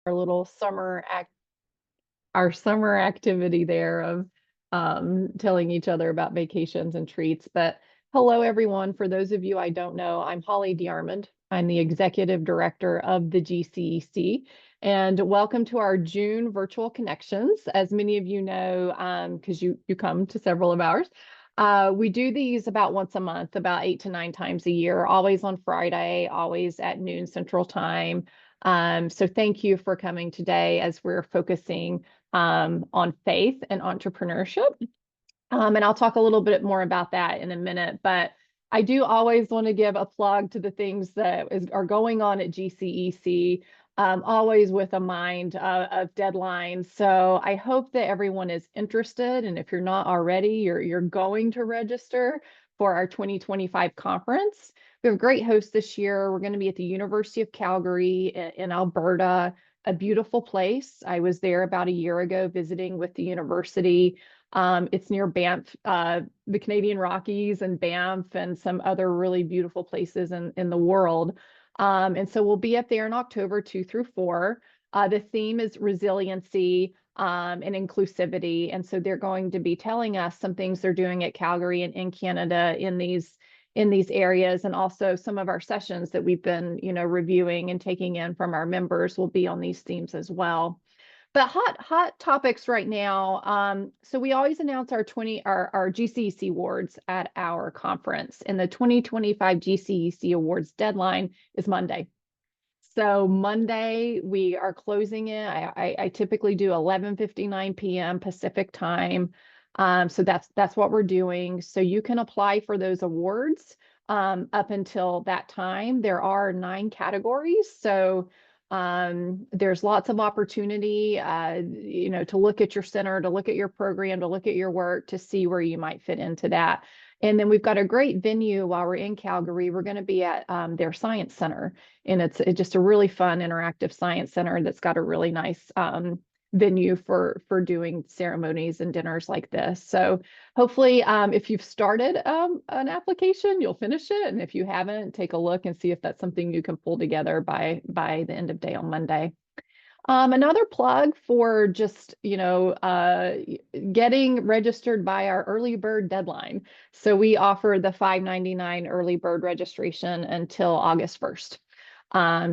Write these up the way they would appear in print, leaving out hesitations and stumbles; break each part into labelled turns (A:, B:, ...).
A: our little our summer activity there of telling each other about vacations and treats. But hello, everyone. For those of you I don't know, I'm Holly DeArmond. I'm the executive director of the GCEC. And welcome to our June virtual connections. As many of you know, because you come to several of ours, we do these about once a month, about 8 to 9 times a year, always on Friday, always at noon Central Time. So thank you for coming today as we're focusing on faith and entrepreneurship. And I'll talk a little bit more about that in a minute, but I do always want to give a plug to the things that are going on at GCEC, always with a mind of deadlines. So I hope that everyone is interested, and if you're not already, you're going to register for our 2025 conference. We have a great host this year. We're going to be at the University of Calgary in Alberta, a beautiful place. I was there about a year ago visiting with the university. It's near Banff, the Canadian Rockies and Banff and some other really beautiful places in the world. And so we'll be up there in October 2 through 4. The theme is resiliency and inclusivity. And so they're going to be telling us some things they're doing at Calgary and in Canada in these areas, and also some of our sessions that we've been, reviewing and taking in from our members will be on these themes as well. But hot topics right now. So we always announce our GCEC awards at our conference, and the 2025 GCEC awards deadline is Monday. So Monday we are closing it. I typically do 11:59 p.m. Pacific time. So that's what we're doing. So you can apply for those awards up until that time. There are 9 categories. So there's lots of opportunity, to look at your center, to look at your program, to look at your work, to see where you might fit into that. And then we've got a great venue while we're in Calgary. We're going to be at their science center, and it's just a really fun, interactive science center that's got a really nice venue for doing ceremonies and dinners like this. So hopefully, if you've started an application, you'll finish it, and if you haven't, take a look and see if that's something you can pull together by the end of day on Monday. Another plug for just, getting registered by our early bird deadline. So we offer the $5.99 early bird registration until August 1st.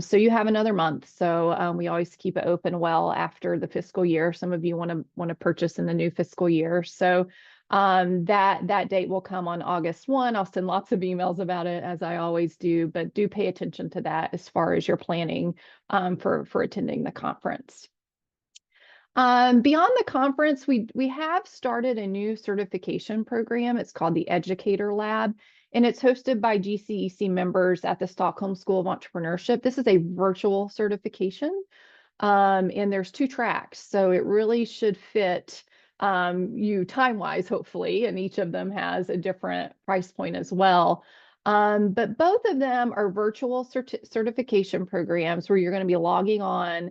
A: So you have another month. So we always keep it open well after the fiscal year. Some of you want to purchase in the new fiscal year. So that date will come on August 1. I'll send lots of emails about it, as I always do, but do pay attention to that as far as your planning for attending the conference. Beyond the conference, we have started a new certification program. It's called the Educator Lab, and it's hosted by GCEC members at the Stockholm School of Entrepreneurship. This is a virtual certification, and there's 2 tracks, so it really should fit you time-wise, hopefully, and each of them has a different price point as well. But both of them are virtual certification programs where you're going to be logging on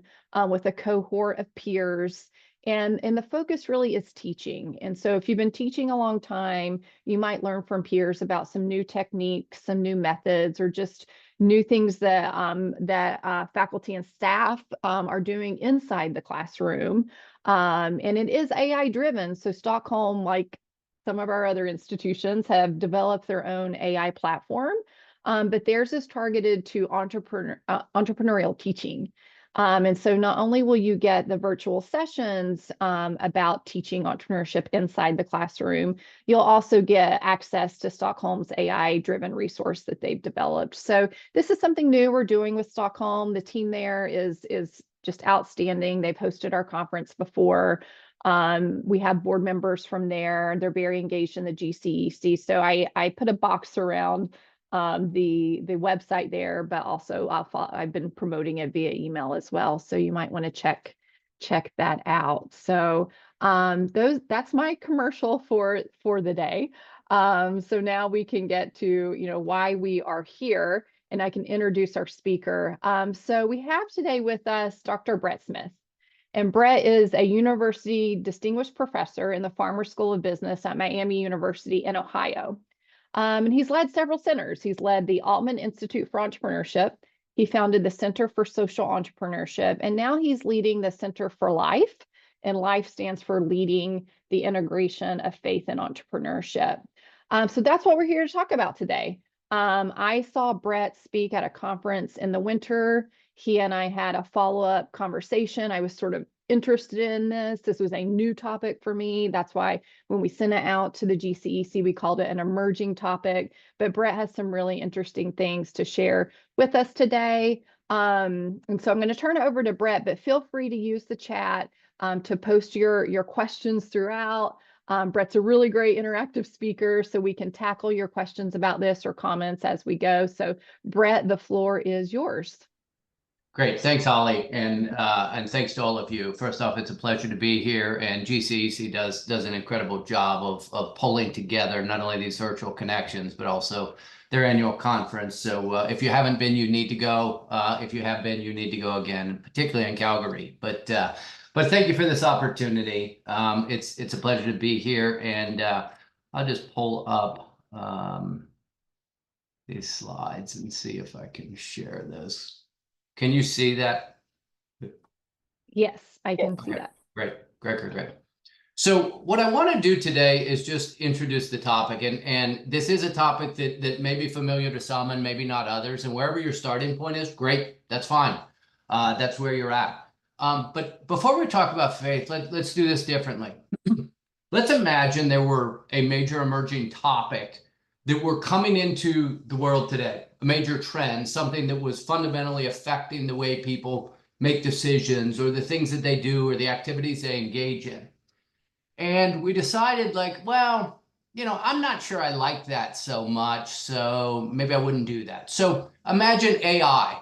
A: with a cohort of peers. And the focus really is teaching. And so if you've been teaching a long time, you might learn from peers about some new techniques, some new methods, or just new things that faculty and staff are doing inside the classroom. And it is AI driven. So Stockholm, like some of our other institutions, have developed their own AI platform, but theirs is targeted to entrepreneurial teaching. And so not only will you get the virtual sessions about teaching entrepreneurship inside the classroom, you'll also get access to Stockholm's AI-driven resource that they've developed. So this is something new we're doing with Stockholm. The team there is just outstanding. They've hosted our conference before. We have board members from there. They're very engaged in the GCEC. So I put a box around the website there, but also I've been promoting it via email as well. So you might want to check that out. So that's my commercial for the day. So now we can get to why we are here, and I can introduce our speaker. So we have today with us Dr. Brett Smith. And Brett is a university distinguished professor in the Farmer School of Business at Miami University in Ohio. And he's led several centers. He's led the Altman Institute for Entrepreneurship. He founded the Center for Social Entrepreneurship, and now he's leading the Center for Life. And life stands for leading the integration of faith and entrepreneurship. So that's what we're here to talk about today. I saw Brett speak at a conference in the winter. He and I had a follow-up conversation. I was sort of interested in this. This was a new topic for me. That's why when we sent it out to the GCEC, we called it an emerging topic. But Brett has some really interesting things to share with us today. And so I'm going to turn it over to Brett, but feel free to use the chat to post your questions throughout. Brett's a really great interactive speaker, so we can tackle your questions about this or comments as we go. So Brett, the floor is yours.
B: Great. Thanks, Holly. And thanks to all of you. First off, it's a pleasure to be here. And GCEC does an incredible job of pulling together not only these virtual connections, but also their annual conference. So if you haven't been, you need to go. If you have been, you need to go again, particularly in Calgary. But thank you for this opportunity. It's a pleasure to be here. And I'll just pull up these slides and see if I can share this. Can you see that?
A: Yes, I can see that.
B: Great. So what I want to do today is just introduce the topic. And this is a topic that may be familiar to some and maybe not others. And wherever your starting point is, great, that's fine. That's where you're at. But before we talk about faith, let's do this differently. Let's imagine there were a major emerging topic that were coming into the world today, a major trend, something that was fundamentally affecting the way people make decisions or the things that they do or the activities they engage in. And we decided like, well, I'm not sure I like that so much, so maybe I wouldn't do that. So imagine AI,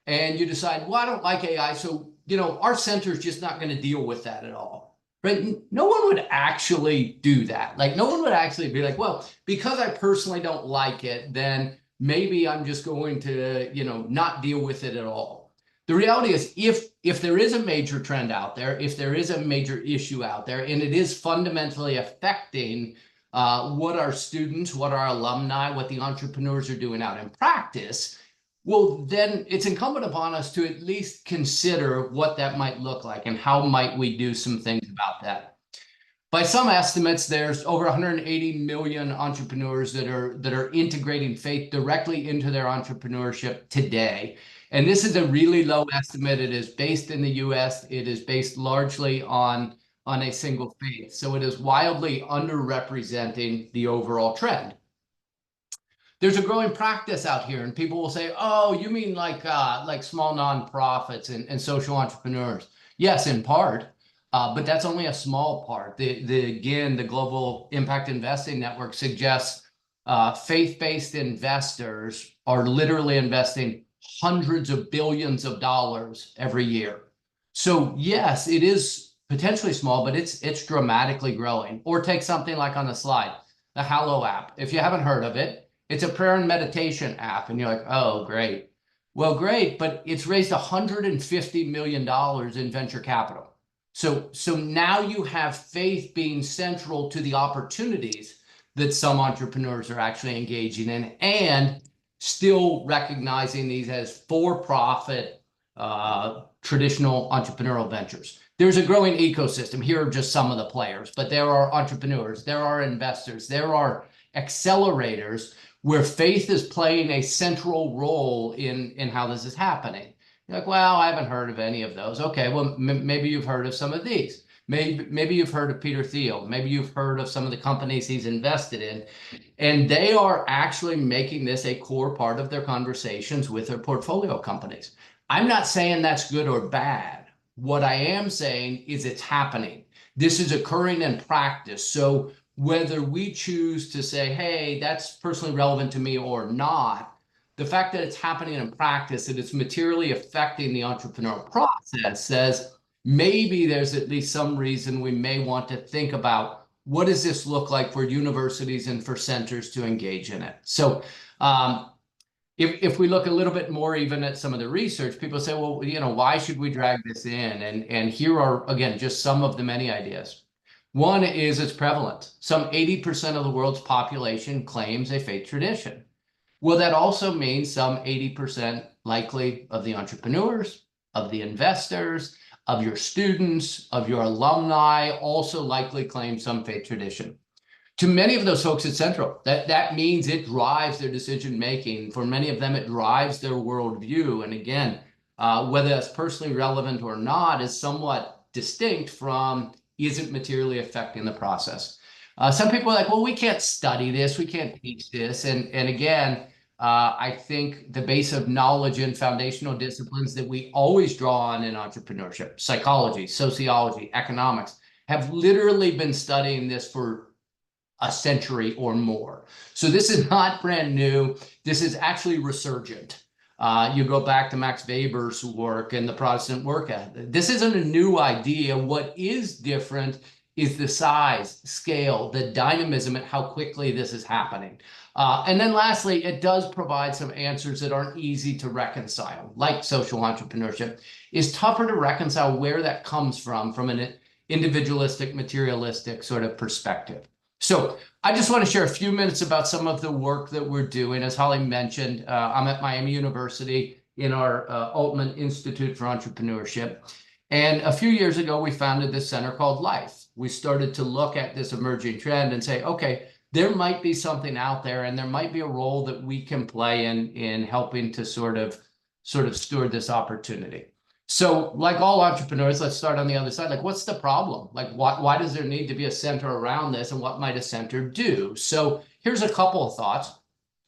B: and you decide, well, I don't like AI, so, our center is just not going to deal with that at all. Right? No one would actually do that. Like, no one would actually be like, well, because I personally don't like it, then maybe I'm just going to, not deal with it at all. The reality is, if there is a major trend out there, if there is a major issue out there, and it is fundamentally affecting what our students, what our alumni, what the entrepreneurs are doing out in practice, well, then it's incumbent upon us to at least consider what that might look like and how might we do some things about that. By some estimates, there's over 180 million entrepreneurs that are integrating faith directly into their entrepreneurship today. And this is a really low estimate. It is based in the US. It is based largely on a single faith. So it is wildly underrepresenting the overall trend. There's a growing practice out here, and people will say, oh, you mean like small nonprofits and social entrepreneurs? Yes, in part, but that's only a small part. Again, the Global Impact Investing Network suggests faith-based investors are literally investing hundreds of billions of dollars every year. So yes, it is potentially small, but it's dramatically growing. Or take something like on the slide, the Hallow app. If you haven't heard of it, it's a prayer and meditation app. And you're like, oh, great. Well, great, but it's raised $150 million in venture capital. So now you have faith being central to the opportunities that some entrepreneurs are actually engaging in, and still recognizing these as for-profit traditional entrepreneurial ventures. There's a growing ecosystem. Here are just some of the players, but there are entrepreneurs, there are investors, there are accelerators where faith is playing a central role in how this is happening. You're like, well, I haven't heard of any of those. Okay, well, maybe you've heard of some of these. Maybe you've heard of Peter Thiel. Maybe you've heard of some of the companies he's invested in. And they are actually making this a core part of their conversations with their portfolio companies. I'm not saying that's good or bad. What I am saying is it's happening. This is occurring in practice. So whether we choose to say, hey, that's personally relevant to me or not, the fact that it's happening in practice, that it's materially affecting the entrepreneurial process, says maybe there's at least some reason we may want to think about what does this look like for universities and for centers to engage in it. So if we look a little bit more even at some of the research, people say, well, why should we drag this in? And here are, again, just some of the many ideas. One is its prevalence. Some 80% of the world's population claims a faith tradition. Will that also mean some 80% likely of the entrepreneurs, of the investors, of your students, of your alumni also likely claim some faith tradition? To many of those folks, it's central. That means it drives their decision making. For many of them, it drives their worldview. And again, whether that's personally relevant or not is somewhat distinct from, is it materially affecting the process? Some people are like, well, we can't study this, we can't teach this. And again, I think the base of knowledge and foundational disciplines that we always draw on in entrepreneurship, psychology, sociology, economics, have literally been studying this for a century or more. So this is not brand new. This is actually resurgent. You go back to Max Weber's work and the Protestant work ethic. This isn't a new idea. What is different is the size, scale, the dynamism, and how quickly this is happening. And then lastly, it does provide some answers that aren't easy to reconcile, like social entrepreneurship. It's tougher to reconcile where that comes from an individualistic, materialistic sort of perspective. So I just want to share a few minutes about some of the work that we're doing. As Holly mentioned, I'm at Miami University in our Altman Institute for Entrepreneurship. And a few years ago, we founded this center called Life. We started to look at this emerging trend and say, okay, there might be something out there and there might be a role that we can play in helping to sort of steward this opportunity. So like all entrepreneurs, let's start on the other side. Like, what's the problem? Like, why does there need to be a center around this, and what might a center do? So here's a couple of thoughts.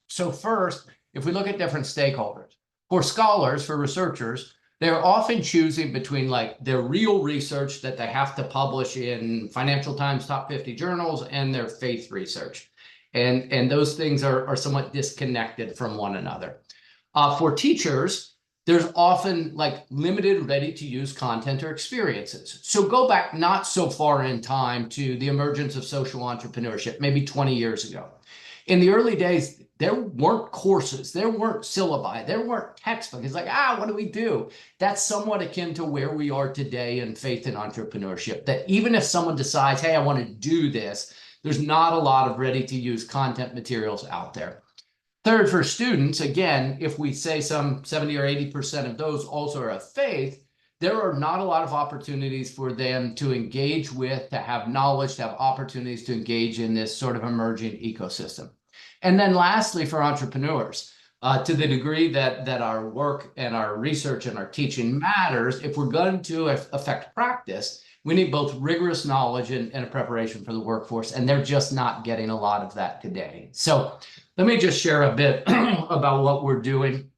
B: So first, if we look at different stakeholders, for scholars, for researchers, they're often choosing between like their real research that they have to publish in Financial Times top 50 journals and their faith research. And those things are somewhat disconnected from one another. For teachers, there's often like limited ready-to-use content or experiences. So go back not so far in time to the emergence of social entrepreneurship, maybe 20 years ago. In the early days, there weren't courses, there weren't syllabi, there weren't textbooks. It's like, what do we do? That's somewhat akin to where we are today in faith and entrepreneurship, that even if someone decides, hey, I want to do this, there's not a lot of ready-to-use content materials out there. Third, for students, again, if we say some 70 or 80% of those also are of faith, there are not a lot of opportunities for them to engage with, to have knowledge, to have opportunities to engage in this sort of emerging ecosystem. And then lastly, for entrepreneurs, to the degree that our work and our research and our teaching matters, if we're going to affect practice, we need both rigorous knowledge and a preparation for the workforce, and they're just not getting a lot of that today. So let me just share a bit about what we're doing.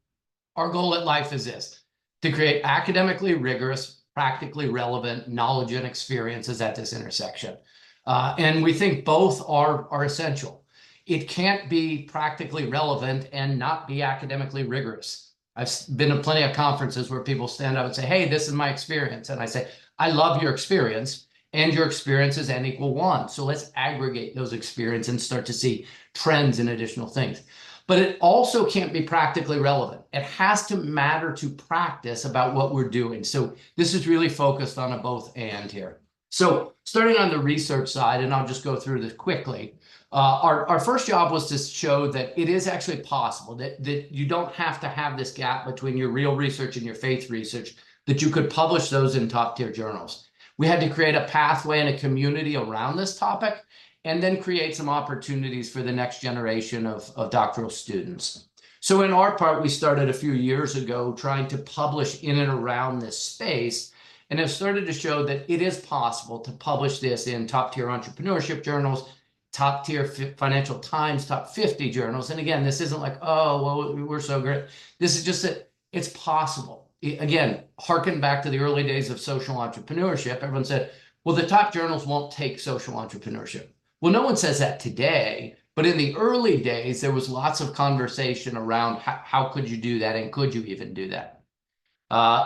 B: Our goal at Life is this: to create academically rigorous, practically relevant knowledge and experiences at this intersection. And we think both are essential. It can't be practically relevant and not be academically rigorous. I've been to plenty of conferences where people stand up and say, hey, this is my experience. And I say, I love your experience, and your experience is N equal 1. So let's aggregate those experiences and start to see trends and additional things. But it also can't be practically relevant. It has to matter to practice about what we're doing. So this is really focused on a both and here. So starting on the research side, and I'll just go through this quickly. Our first job was to show that it is actually possible, that you don't have to have this gap between your real research and your faith research, that you could publish those in top-tier journals. We had to create a pathway and a community around this topic, and then create some opportunities for the next generation of doctoral students. So in our part, we started a few years ago trying to publish in and around this space, and have started to show that it is possible to publish this in top-tier entrepreneurship journals, top-tier Financial Times, top 50 journals. And again, this isn't like, oh, well, we're so great. This is just that it's possible. Again, harken back to the early days of social entrepreneurship. Everyone said, well, the top journals won't take social entrepreneurship. Well, no one says that today, but in the early days, there was lots of conversation around how could you do that, and could you even do that?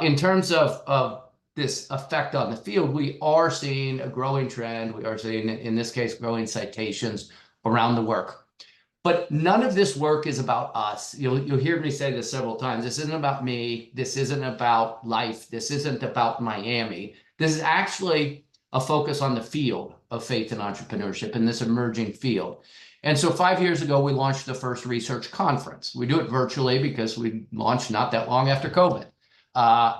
B: In terms of this effect on the field, we are seeing a growing trend. We are seeing, in this case, growing citations around the work. But none of this work is about us. You'll hear me say this several times. This isn't about me. This isn't about Life. This isn't about Miami. This is actually a focus on the field of faith and entrepreneurship in this emerging field. And so 5 years ago, we launched the first research conference. We do it virtually because we launched not that long after COVID.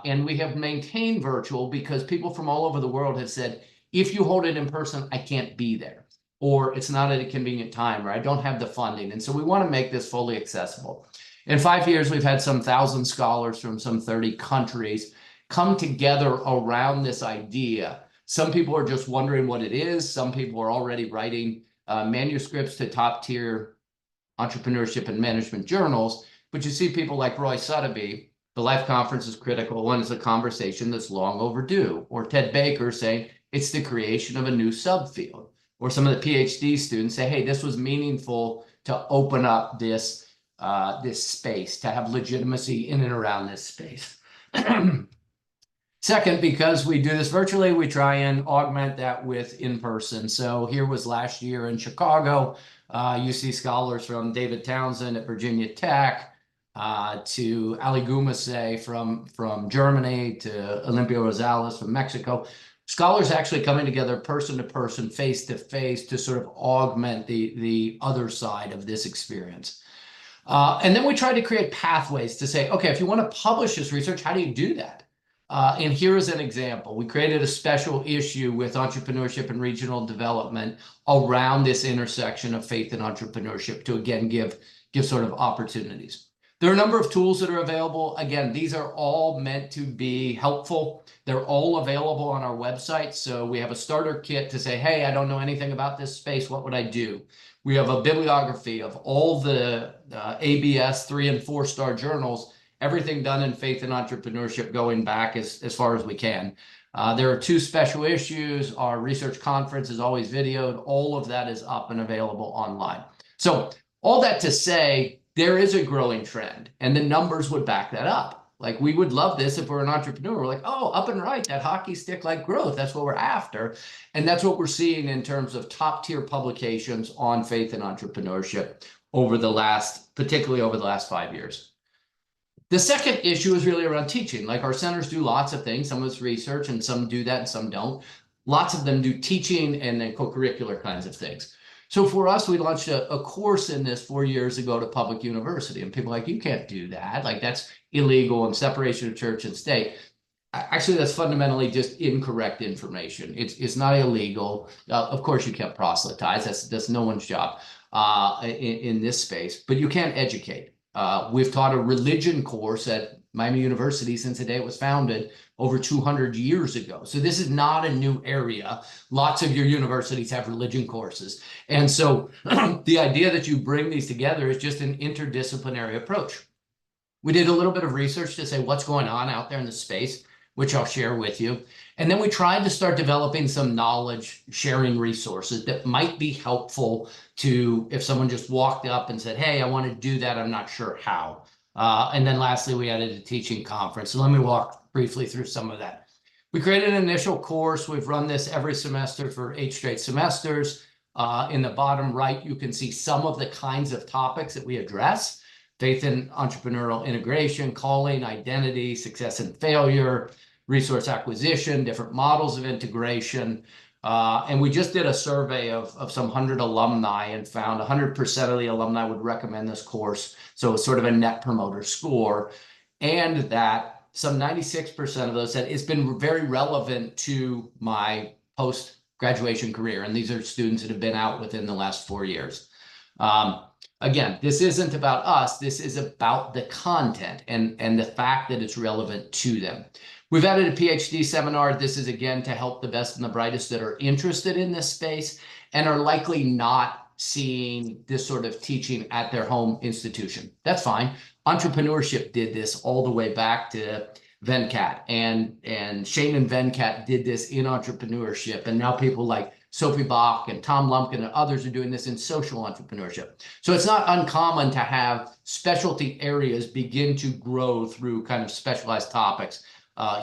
B: And we have maintained virtual because people from all over the world have said, if you hold it in person, I can't be there, or it's not at a convenient time, or I don't have the funding. And so we want to make this fully accessible. In 5 years, we've had some 1,000 scholars from some 30 countries come together around this idea. Some people are just wondering what it is. Some people are already writing manuscripts to top-tier entrepreneurship and management journals. But you see people like Roy Sotheby, the Life Conference is critical and it's a conversation that's long overdue. Or Ted Baker saying it's the creation of a new subfield. Or some of the PhD students say, hey, this was meaningful to open up this, this space, to have legitimacy in and around this space. Second, because we do this virtually, we try and augment that with in-person. So here was last year in Chicago. You see scholars from David Townsend at Virginia Tech, to Ali Gumase from Germany, to Olympia Rosales from Mexico. Scholars actually coming together person to person, face to face, to sort of augment the other side of this experience. And then we try to create pathways to say, okay, if you want to publish this research, how do you do that? And here is an example. We created a special issue with entrepreneurship and regional development around this intersection of faith and entrepreneurship to, again, give sort of opportunities. There are a number of tools that are available. Again, these are all meant to be helpful. They're all available on our website. So we have a starter kit to say, hey, I don't know anything about this space. What would I do? We have a bibliography of all the ABS 3- and 4-star journals, everything done in faith and entrepreneurship going back as far as we can. There are 2 special issues. Our research conference is always videoed. All of that is up and available online. So all that to say, there is a growing trend, and the numbers would back that up. Like, we would love this if we're an entrepreneur. We're like, oh, up and right, that hockey stick like growth. That's what we're after. And that's what we're seeing in terms of top tier publications on faith and entrepreneurship particularly over the last 5 years. The second issue is really around teaching. Like, our centers do lots of things. Some of it's research, and some do that and some don't. Lots of them do teaching and then co-curricular kinds of things. So for us, we launched a course in this 4 years ago to public university, and people are like, you can't do that. Like, that's illegal and separation of church and state. Actually, that's fundamentally just incorrect information. It's not illegal. Of course, you can't proselytize. That's no one's job in this space, but you can educate. We've taught a religion course at Miami University since the day it was founded over 200 years ago. So this is not a new area. Lots of your universities have religion courses. And so the idea that you bring these together is just an interdisciplinary approach. We did a little bit of research to say what's going on out there in the space, which I'll share with you. And then we tried to start developing some knowledge sharing resources that might be helpful to, if someone just walked up and said, hey, I want to do that, I'm not sure how. And then lastly, we added a teaching conference. So let me walk briefly through some of that. We created an initial course. We've run this every semester for 8 straight semesters. In the bottom right, you can see some of the kinds of topics that we address: faith and entrepreneurial integration, calling, identity, success and failure, resource acquisition, different models of integration. And we just did a survey of some 100 alumni and found 100% of the alumni would recommend this course. So it's sort of a net promoter score. And that some 96% of those said it's been very relevant to my post-graduation career. And these are students that have been out within the last 4 years. Again, this isn't about us. This is about the content and the fact that it's relevant to them. We've added a PhD seminar. This is, again, to help the best and the brightest that are interested in this space and are likely not seeing this sort of teaching at their home institution. That's fine. Entrepreneurship did this all the way back to Venkat, and Shane and Venkat did this in entrepreneurship. And now people like Sophie Bach and Tom Lumpkin and others are doing this in social entrepreneurship. So it's not uncommon to have specialty areas begin to grow through kind of specialized topics.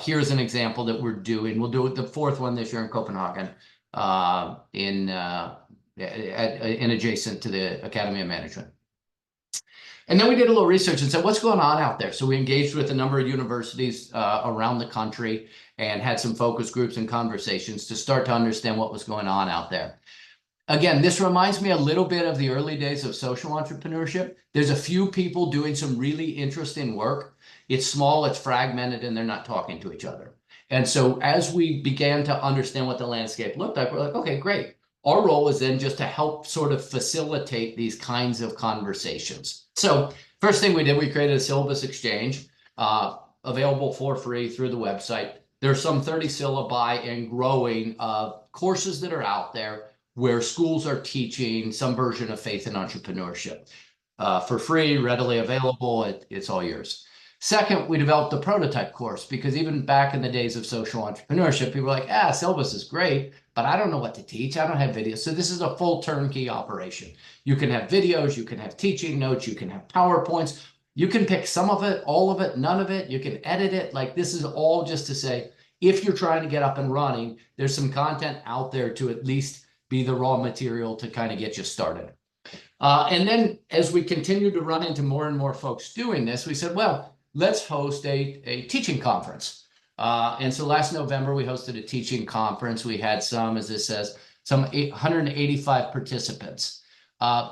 B: Here's an example that we're doing. We'll do it the 4th one this year in Copenhagen, in adjacent to the Academy of Management. And then we did a little research and said, what's going on out there? So we engaged with a number of universities around the country and had some focus groups and conversations to start to understand what was going on out there. Again, this reminds me a little bit of the early days of social entrepreneurship. There's a few people doing some really interesting work. It's small, it's fragmented, and they're not talking to each other. And so as we began to understand what the landscape looked like, we're like, okay, great. Our role is then just to help sort of facilitate these kinds of conversations. So first thing we did, we created a syllabus exchange, available for free through the website. There's some 30 syllabi and growing of courses that are out there where schools are teaching some version of faith and entrepreneurship for free, readily available. It's all yours. Second, we developed a prototype course because even back in the days of social entrepreneurship, people were like, syllabus is great, but I don't know what to teach. I don't have videos. So this is a full turnkey operation. You can have videos, you can have teaching notes, you can have PowerPoints. You can pick some of it, all of it, none of it. You can edit it. Like, this is all just to say, if you're trying to get up and running, there's some content out there to at least be the raw material to kind of get you started. And then as we continue to run into more and more folks doing this, we said, well, let's host a teaching conference. And so last November, we hosted a teaching conference. We had some, as this says, some 185 participants.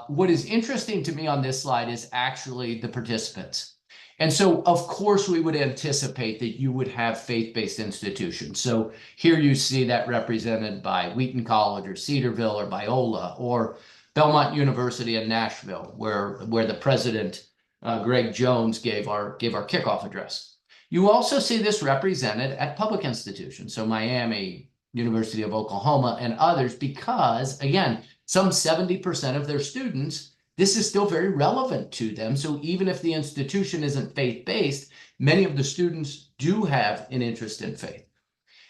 B: What is interesting to me on this slide is actually the participants. And so, of course, we would anticipate that you would have faith-based institutions. So here you see that represented by Wheaton College or Cedarville or Biola or Belmont University in Nashville, where the president, Greg Jones, gave our kickoff address. You also see this represented at public institutions, so Miami, University of Oklahoma, and others, because, again, some 70% of their students, this is still very relevant to them. So even if the institution isn't faith-based, many of the students do have an interest in faith.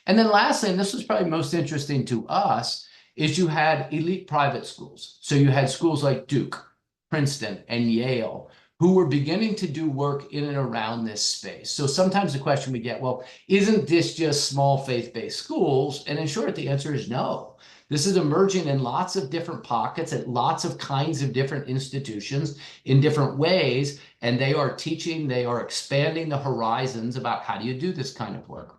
B: And then lastly, and this was probably most interesting to us, is you had elite private schools. So you had schools like Duke, Princeton, and Yale, who were beginning to do work in and around this space. So sometimes the question we get, well, isn't this just small faith-based schools? And in short, the answer is no. This is emerging in lots of different pockets at lots of kinds of different institutions in different ways, and they are teaching, they are expanding the horizons about how do you do this kind of work.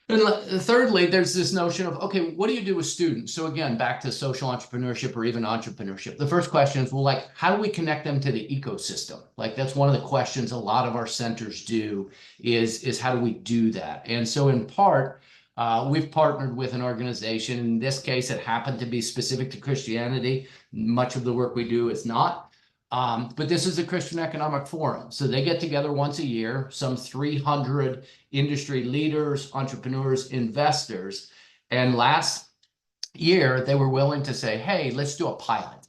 B: And thirdly, there's this notion of, okay, what do you do with students? So again, back to social entrepreneurship or even entrepreneurship. The first question is, well, like, how do we connect them to the ecosystem? Like, that's one of the questions a lot of our centers do is how do we do that? And so in part, we've partnered with an organization. In this case, it happened to be specific to Christianity. Much of the work we do is not. But this is the Christian Economic Forum. So they get together once a year, some 300 industry leaders, entrepreneurs, investors. And last year, they were willing to say, hey, let's do a pilot.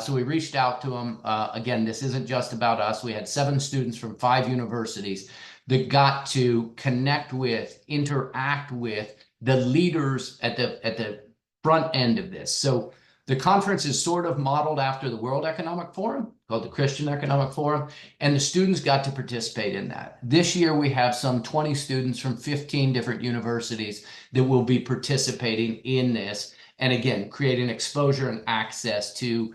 B: So we reached out to them. Again, this isn't just about us. We had 7 students from 5 universities that got to connect with, interact with the leaders at the front end of this. So the conference is sort of modeled after the World Economic Forum, called the Christian Economic Forum, and the students got to participate in that. This year, we have some 20 students from 15 different universities that will be participating in this, and again, creating exposure and access to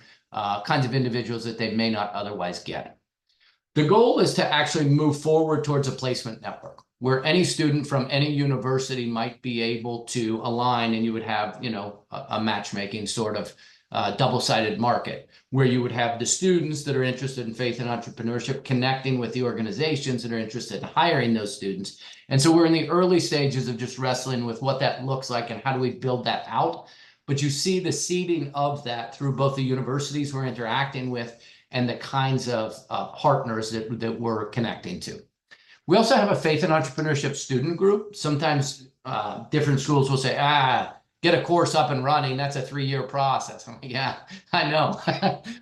B: kinds of individuals that they may not otherwise get. The goal is to actually move forward towards a placement network where any student from any university might be able to align, and you would have, a matchmaking sort of double-sided market where you would have the students that are interested in faith and entrepreneurship connecting with the organizations that are interested in hiring those students. And so we're in the early stages of just wrestling with what that looks like and how do we build that out. But you see the seeding of that through both the universities we're interacting with and the kinds of partners that we're connecting to. We also have a faith and entrepreneurship student group. Sometimes different schools will say, get a course up and running. That's a 3-year process. I'm like, yeah, I know.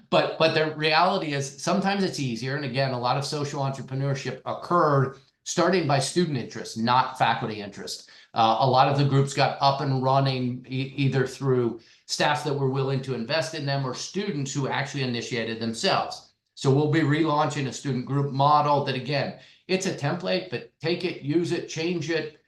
B: but the reality is sometimes it's easier. And again, a lot of social entrepreneurship occurred starting by student interest, not faculty interest. A lot of the groups got up and running either through staff that were willing to invest in them or students who actually initiated themselves. So we'll be relaunching a student group model that, again, it's a template, but take it, use it, change it,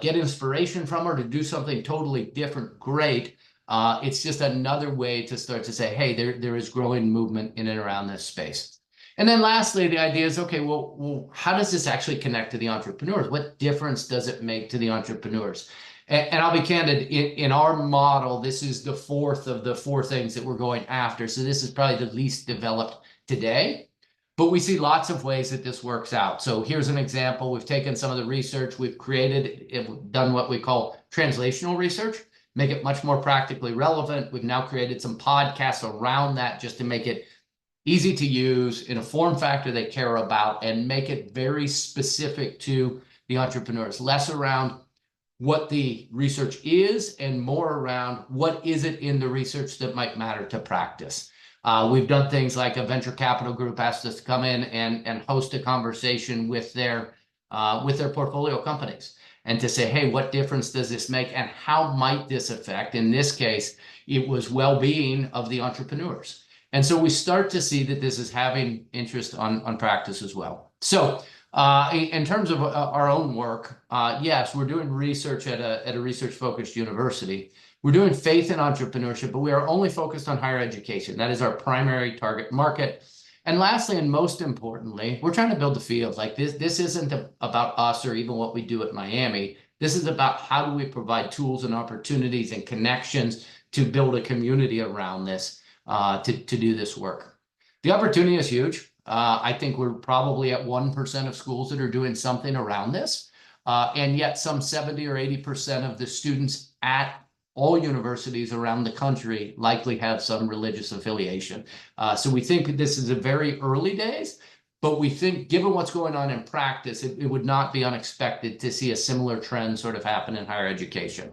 B: get inspiration from her to do something totally different. Great. It's just another way to start to say, hey, there is growing movement in and around this space. And then lastly, the idea is, okay, well, how does this actually connect to the entrepreneurs? What difference does it make to the entrepreneurs? And I'll be candid, in our model, this is the fourth of the four things that we're going after. So this is probably the least developed today. But we see lots of ways that this works out. So here's an example. We've taken some of the research, we've done what we call translational research, make it much more practically relevant. We've now created some podcasts around that just to make it easy to use in a form factor they care about and make it very specific to the entrepreneurs, less around what the research is and more around what is it in the research that might matter to practice. We've done things like a venture capital group asked us to come in and host a conversation with their portfolio companies and to say, hey, what difference does this make and how might this affect? In this case, it was well-being of the entrepreneurs. And so we start to see that this is having interest on practice as well. So in terms of our own work, yes, we're doing research at a research-focused university. We're doing faith in entrepreneurship, but we are only focused on higher education. That is our primary target market. And lastly, and most importantly, we're trying to build the field. Like this isn't about us or even what we do at Miami. This is about how do we provide tools and opportunities and connections to build a community around this, to do this work. The opportunity is huge. I think we're probably at 1% of schools that are doing something around this. And yet some 70 or 80% of the students at all universities around the country likely have some religious affiliation. So we think this is a very early days, but we think given what's going on in practice, it would not be unexpected to see a similar trend sort of happen in higher education.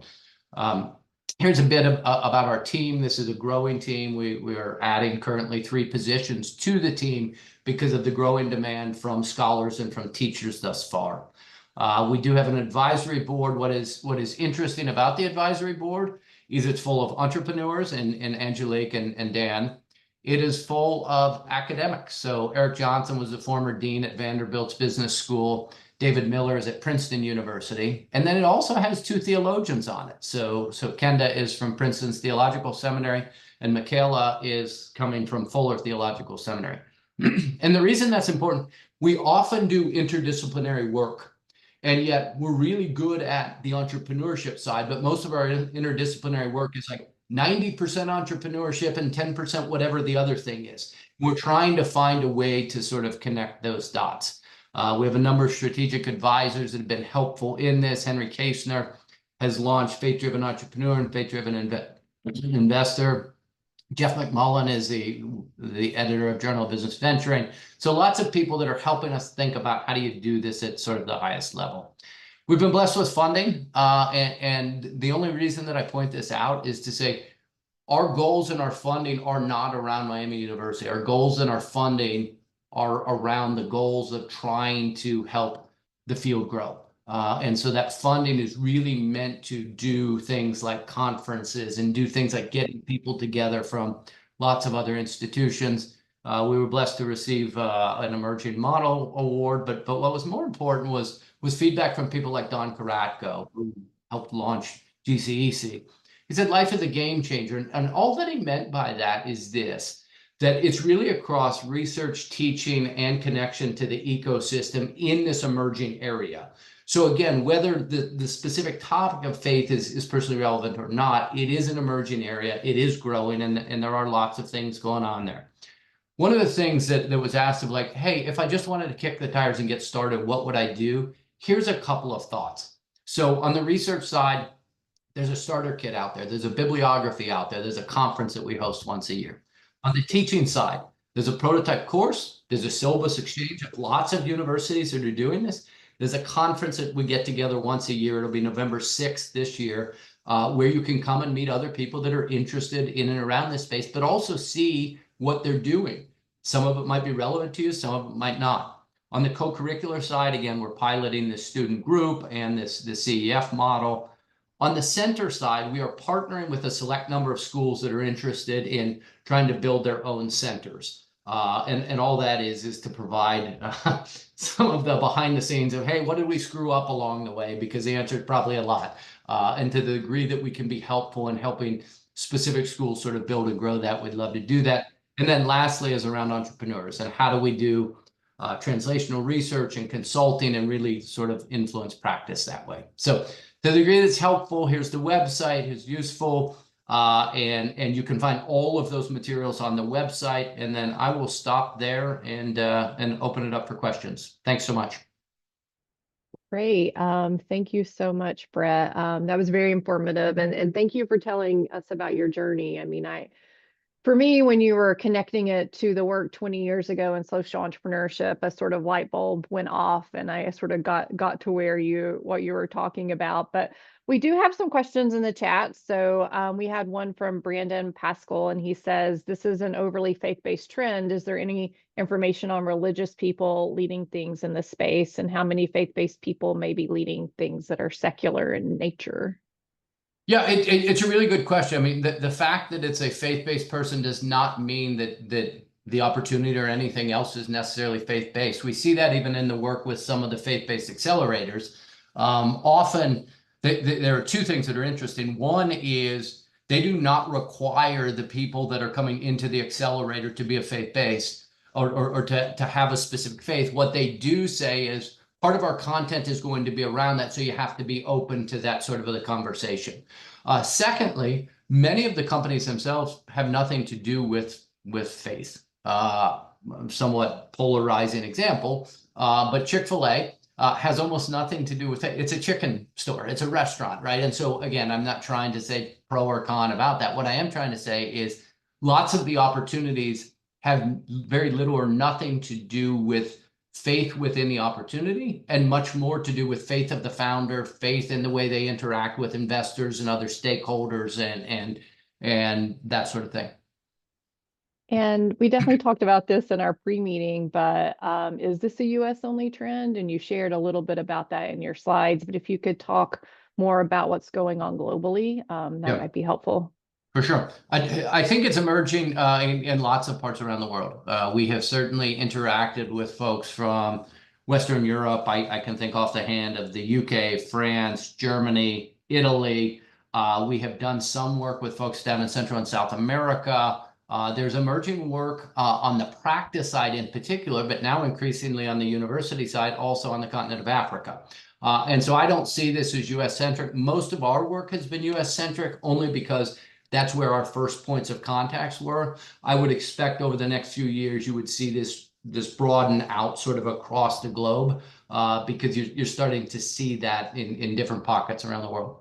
B: Here's a bit about our team. This is a growing team. We are adding currently 3 positions to the team because of the growing demand from scholars and from teachers thus far. We do have an advisory board. What is interesting about the advisory board is it's full of entrepreneurs and Angelique and Dan. It is full of academics. So Eric Johnson was the former dean at Vanderbilt's Business School. David Miller is at Princeton University. And then it also has 2 theologians on it. So Kenda is from Princeton's Theological Seminary, and Michaela is coming from Fuller Theological Seminary. And the reason that's important, we often do interdisciplinary work. And yet we're really good at the entrepreneurship side, but most of our interdisciplinary work is like 90% entrepreneurship and 10% whatever the other thing is. We're trying to find a way to sort of connect those dots. We have a number of strategic advisors that have been helpful in this. Henry Kasner has launched Faith-Driven Entrepreneur and Faith-Driven Investor. Jeff McMullen is the editor of Journal of Business Venturing. So lots of people that are helping us think about how do you do this at sort of the highest level. We've been blessed with funding, and the only reason that I point this out is to say our goals and our funding are not around Miami University. Our goals and our funding are around the goals of trying to help the field grow. And so that funding is really meant to do things like conferences and do things like getting people together from lots of other institutions. We were blessed to receive an Emerging Model Award, but what was more important was feedback from people like Don Karatko, who helped launch GCEC. He said life is a game changer. And all that he meant by that is this, that it's really across research, teaching, and connection to the ecosystem in this emerging area. So again, whether the specific topic of faith is personally relevant or not, it is an emerging area, it is growing, and there are lots of things going on there. One of the things that was asked of like, hey, if I just wanted to kick the tires and get started, what would I do? Here's a couple of thoughts. So on the research side, there's a starter kit out there. There's a bibliography out there. There's a conference that we host once a year. On the teaching side, there's a prototype course. There's a syllabus exchange. Lots of universities that are doing this. There's a conference that we get together once a year. It'll be November 6th this year, where you can come and meet other people that are interested in and around this space, but also see what they're doing. Some of it might be relevant to you, some of it might not. On the co-curricular side, again, we're piloting this student group and the CEF model. On the center side, we are partnering with a select number of schools that are interested in trying to build their own centers. And all that is to provide some of the behind the scenes of, hey, what did we screw up along the way? Because the answer is probably a lot. And to the degree that we can be helpful in helping specific schools sort of build and grow that, we'd love to do that. And then lastly is around entrepreneurs and how do we do translational research and consulting and really sort of influence practice that way. So To the degree that's helpful, here's the website, it's useful. And you can find all of those materials on the website. And then I will stop there and open it up for questions. Thanks so much.
A: Great. Thank you so much, Brett. That was very informative, and thank you for telling us about your journey. I mean, for me, when you were connecting it to the work 20 years ago in social entrepreneurship, a sort of light bulb went off, and I sort of got to what you were talking about. But we do have some questions in the chat. So we had one from Brandon Pascal, and he says, "This is an overly faith-based trend. Is there any information on religious people leading things in this space, and how many faith-based people may be leading things that are secular in nature?"
B: Yeah, it's a really good question. I mean, the fact that it's a faith-based person does not mean that the opportunity or anything else is necessarily faith-based. We see that even in the work with some of the faith-based accelerators. Often, there are two things that are interesting. One is they do not require the people that are coming into the accelerator to be a faith-based or to have a specific faith. What they do say is, part of our content is going to be around that, so you have to be open to that sort of a conversation. Secondly, many of the companies themselves have nothing to do with faith. Somewhat polarizing example, but Chick-fil-A has almost nothing to do with faith. It's a chicken store. It's a restaurant, right? And so again, I'm not trying to say pro or con about that. What I am trying to say is lots of the opportunities have very little or nothing to do with faith within the opportunity, and much more to do with faith of the founder, faith in the way they interact with investors and other stakeholders, and that sort of thing.
A: And we definitely talked about this in our pre-meeting, but is this a US only trend? And you shared a little bit about that in your slides, but if you could talk more about what's going on globally, that might be helpful.
B: For sure. I think it's emerging in lots of parts around the world. We have certainly interacted with folks from Western Europe. I can think off the hand of the UK, France, Germany, Italy. We have done some work with folks down in Central and South America. There's emerging work on the practice side in particular, but now increasingly on the university side, also on the continent of Africa. And so I don't see this as US-centric. Most of our work has been US-centric only because that's where our first points of contacts were. I would expect over the next few years, you would see this broaden out sort of across the globe because you're starting to see that in different pockets around the world.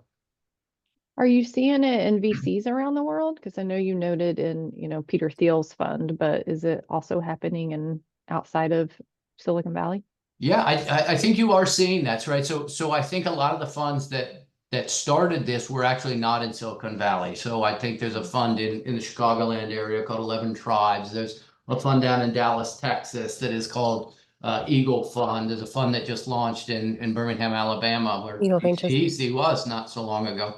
A: Are you seeing it in VCs around the world? Because I know you noted in, Peter Thiel's fund, but is it also happening outside of Silicon Valley?
B: Yeah, I think you are seeing that's right. So I think a lot of the funds that started this were actually not in Silicon Valley. So I think there's a fund in the Chicagoland area called 11 Tribes. There's a fund down in Dallas, Texas that is called Eagle Fund. There's a fund that just launched in Birmingham, Alabama, where GCEC was not so long ago.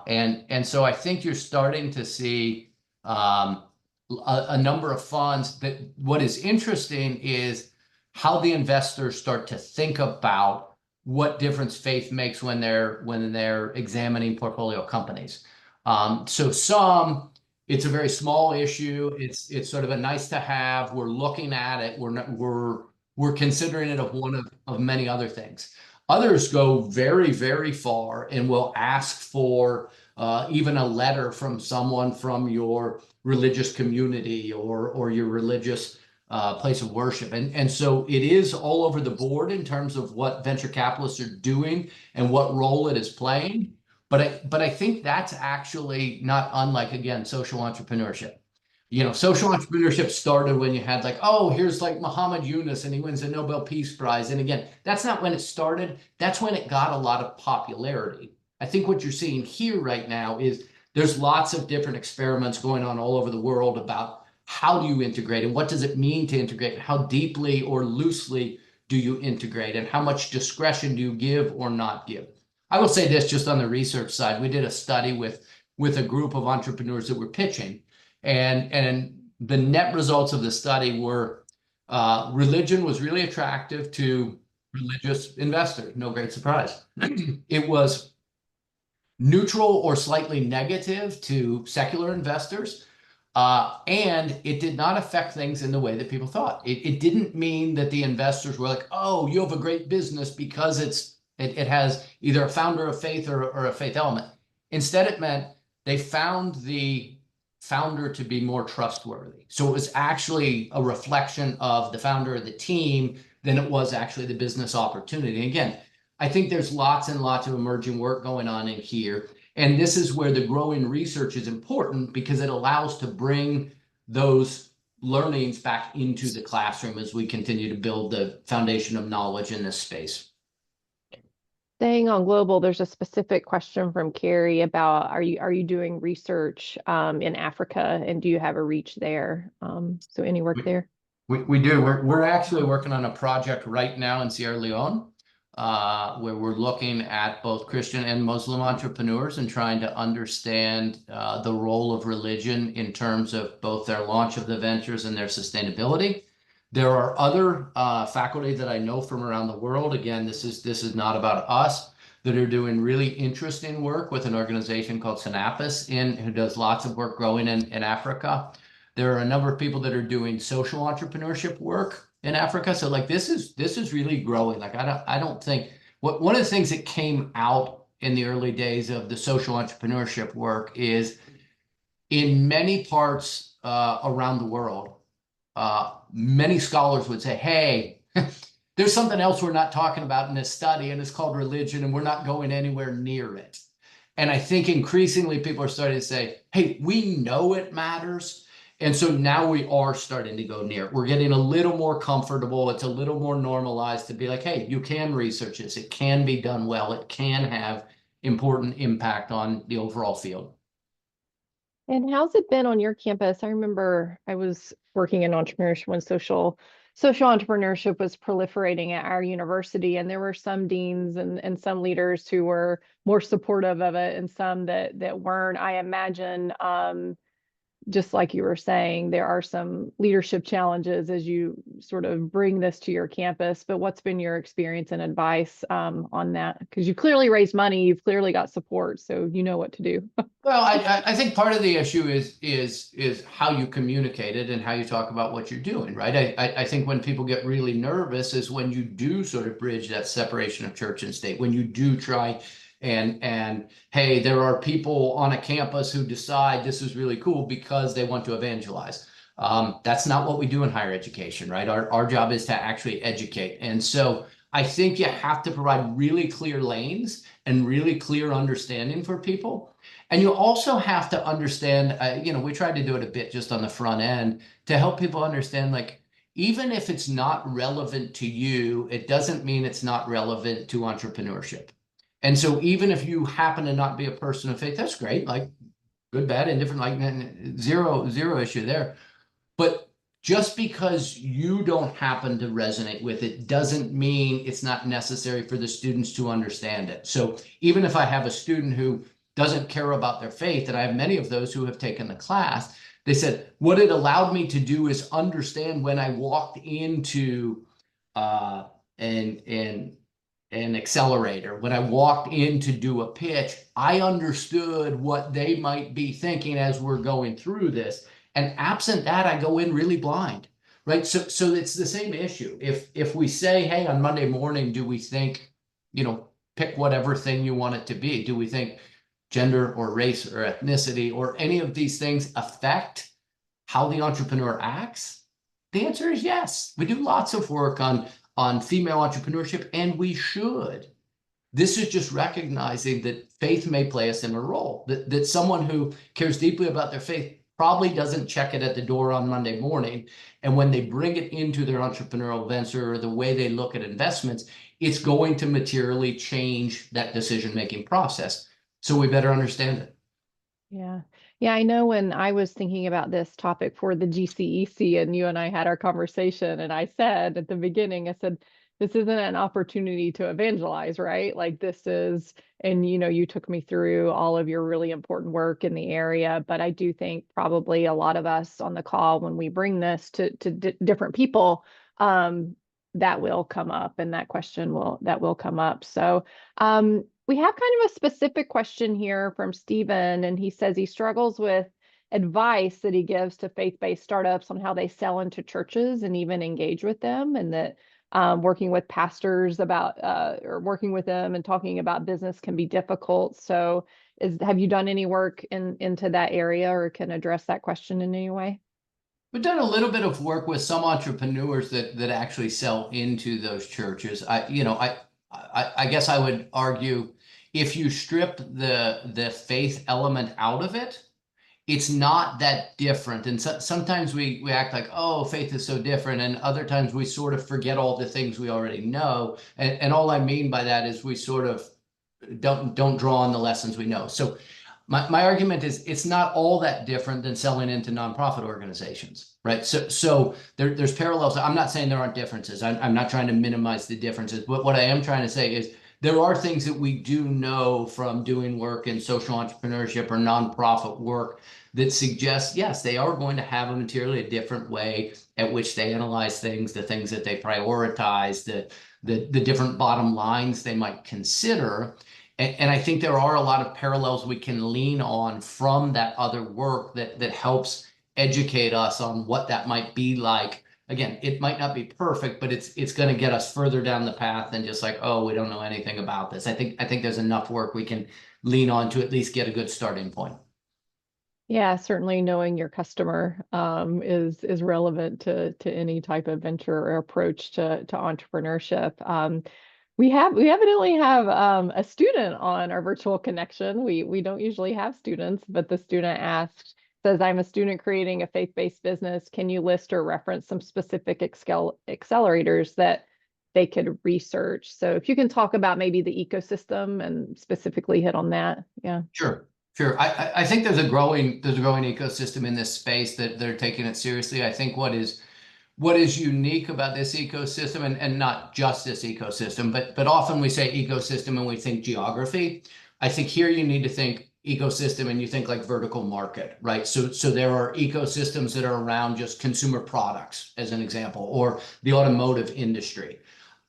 B: And so I think you're starting to see a number of funds. That what is interesting is how the investors start to think about what difference faith makes when they're examining portfolio companies. So it's a very small issue. It's sort of a nice to have. We're looking at it. We're considering it of one of many other things. Others go very, very far and will ask for even a letter from someone from your religious community or your religious place of worship. And so it is all over the board in terms of what venture capitalists are doing and what role it is playing. But I think that's actually not unlike, again, social entrepreneurship. Social entrepreneurship started when you had here's like Muhammad Yunus and he wins the Nobel Peace Prize. And again, that's not when it started. That's when it got a lot of popularity. I think what you're seeing here right now is there's lots of different experiments going on all over the world about how do you integrate and what does it mean to integrate? How deeply or loosely do you integrate and how much discretion do you give or not give? I will say this just on the research side. We did a study with a group of entrepreneurs that were pitching, and the net results of the study were religion was really attractive to religious investors. No great surprise. It was neutral or slightly negative to secular investors. And it did not affect things in the way that people thought. It didn't mean that the investors were like, oh, you have a great business because it's It has either a founder of faith or a faith element. Instead, it meant they found the founder to be more trustworthy. So it was actually a reflection of the founder of the team than it was actually the business opportunity. And again, I think there's lots and lots of emerging work going on in here. And this is where the growing research is important because it allows to bring those learnings back into the classroom as we continue to build the foundation of knowledge in this space.
A: Staying on global, there's a specific question from Carrie about are you doing research in Africa, and do you have a reach there? So any work there?
B: We do. We're actually working on a project right now in Sierra Leone, where we're looking at both Christian and Muslim entrepreneurs and trying to understand the role of religion in terms of both their launch of the ventures and their sustainability. There are other faculty that I know from around the world. Again, this is not about us, that are doing really interesting work with an organization called Synapis who does lots of work growing in Africa. There are a number of people that are doing social entrepreneurship work in Africa. So like this is really growing. Like I don't think one of the things that came out in the early days of the social entrepreneurship work is in many parts around the world, many scholars would say, hey, there's something else we're not talking about in this study, and it's called religion, and we're not going anywhere near it. And I think increasingly people are starting to say, hey, we know it matters. And so now we are starting to go near it. We're getting a little more comfortable. It's a little more normalized to be like, hey, you can research this. It can be done well. It can have important impact on the overall field.
A: And how's it been on your campus? I remember I was working in entrepreneurship when social entrepreneurship was proliferating at our university, and there were some deans and some leaders who were more supportive of it and some that weren't. I imagine just like you were saying, there are some leadership challenges as you sort of bring this to your campus, but what's been your experience and advice on that? Because you clearly raised money, you've clearly got support, so you know what to do.
B: Well, I think part of the issue is how you communicate it and how you talk about what you're doing, right? I think when people get really nervous is when you do sort of bridge that separation of church and state, when you do try and hey, there are people on a campus who decide this is really cool because they want to evangelize. That's not what we do in higher education, right? Our job is to actually educate. And so I think you have to provide really clear lanes and really clear understanding for people. And you also have to understand, we tried to do it a bit just on the front end to help people understand, like, even if it's not relevant to you, it doesn't mean it's not relevant to entrepreneurship. And so even if you happen to not be a person of faith, that's great, like good, bad, indifferent, like zero issue there. But just because you don't happen to resonate with it doesn't mean it's not necessary for the students to understand it. So even if I have a student who doesn't care about their faith, and I have many of those who have taken the class, they said, what it allowed me to do is understand when I walked into an accelerator, when I walked in to do a pitch, I understood what they might be thinking as we're going through this. And absent that, I go in really blind, right? So it's the same issue. If we say, hey, on Monday morning, do we think, pick whatever thing you want it to be? Do we think gender or race or ethnicity or any of these things affect how the entrepreneur acts? The answer is yes. We do lots of work on female entrepreneurship, and we should. This is just recognizing that faith may play a similar role, that someone who cares deeply about their faith probably doesn't check it at the door on Monday morning. And when they bring it into their entrepreneurial venture or the way they look at investments, it's going to materially change that decision-making process. So we better understand it.
A: Yeah. Yeah, I know when I was thinking about this topic for the GCEC and you and I had our conversation, and I said at the beginning, I said, this isn't an opportunity to evangelize, right? Like this is, and you took me through all of your really important work in the area, but I do think probably a lot of us on the call, when we bring this to different people, that will come up, and that question will come up. So, we have kind of a specific question here from Stephen, and he says he struggles with advice that he gives to faith-based startups on how they sell into churches and even engage with them, and that working with pastors about or working with them and talking about business can be difficult. So have you done any work into that area or can address that question in any way?
B: We've done a little bit of work with some entrepreneurs that actually sell into those churches. I guess I would argue if you strip the faith element out of it, it's not that different. And sometimes we act like, oh, faith is so different. And other times we sort of forget all the things we already know. And all I mean by that is we sort of don't draw on the lessons we know. So my argument is it's not all that different than selling into nonprofit organizations, right? So there's parallels. I'm not saying there aren't differences. I'm not trying to minimize the differences. But what I am trying to say is there are things that we do know from doing work in social entrepreneurship or nonprofit work that suggest, yes, they are going to have a materially different way at which they analyze things, the things that they prioritize, the different bottom lines they might consider. And I think there are a lot of parallels we can lean on from that other work that helps educate us on what that might be like. Again, it might not be perfect, but it's going to get us further down the path than just like, oh, we don't know anything about this. I think there's enough work we can lean on to at least get a good starting point.
A: Yeah, certainly knowing your customer is relevant to any type of venture or approach to entrepreneurship. We evidently have a student on our virtual connection. We don't usually have students, but the student asked, says, I'm a student creating a faith-based business. Can you list or reference some specific accelerators that they could research? So if you can talk about maybe the ecosystem and specifically hit on that. Yeah.
B: Sure. Sure. I think there's a growing ecosystem in this space that they're taking it seriously. I think what is unique about this ecosystem, and not just this ecosystem, but often we say ecosystem and we think geography. I think here you need to think ecosystem and you think like vertical market, right? So there are ecosystems that are around just consumer products, as an example, or the automotive industry.